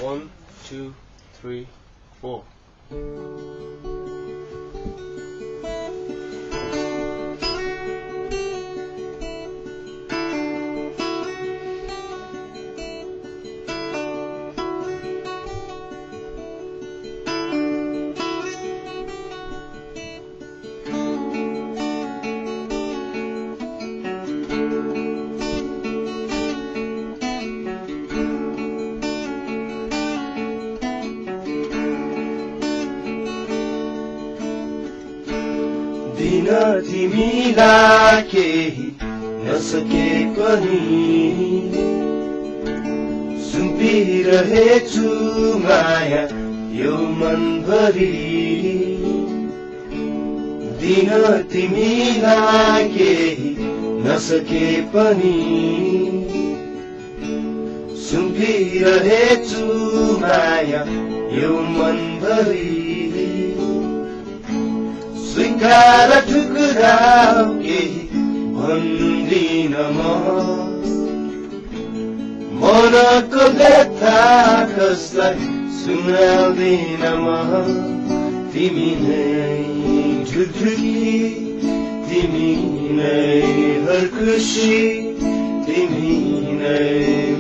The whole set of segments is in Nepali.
1, 2, 3, 4. दिन तिमीलाई केही नसके पनि सुम्पिरहेछु माया यो मनभरि। दिन तिमीलाई केही नसके पनि सुम्पिरहेछु माया यो मनभरि। स्वीकार ठुक्राउ केही भन्दिन म, मनको व्यथा कसलाई सुनाउँदिन म। तिमी नै झुकझुकी, तिमी नै हर खुसी, तिमी नै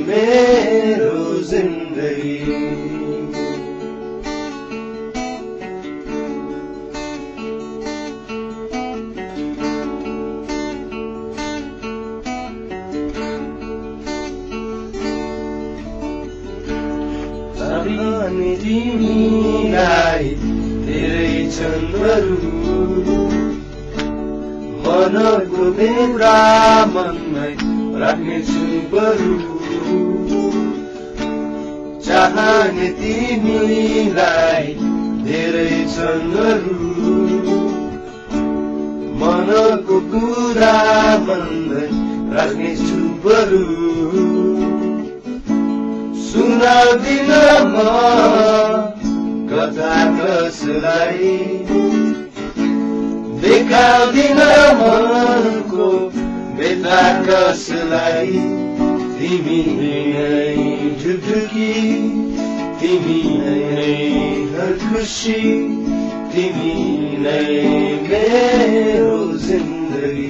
मेरो जिन्दगी। अनि तिमीलाई धेरै छन् बरु, मनको बेला मनमै राख्नेछु बरु। चाहने तिमीलाई धेरै छन् बरु, मनको कुरा मनमै राख्नेछु बरु। सुनाउँदिन म कथा कसलाई, देखाउँदिन मनको बेथा कसलाई। तिमी नै झुकझुकी, तिमी नै हर खुसी, तिमी नै मेरो जिन्दगी।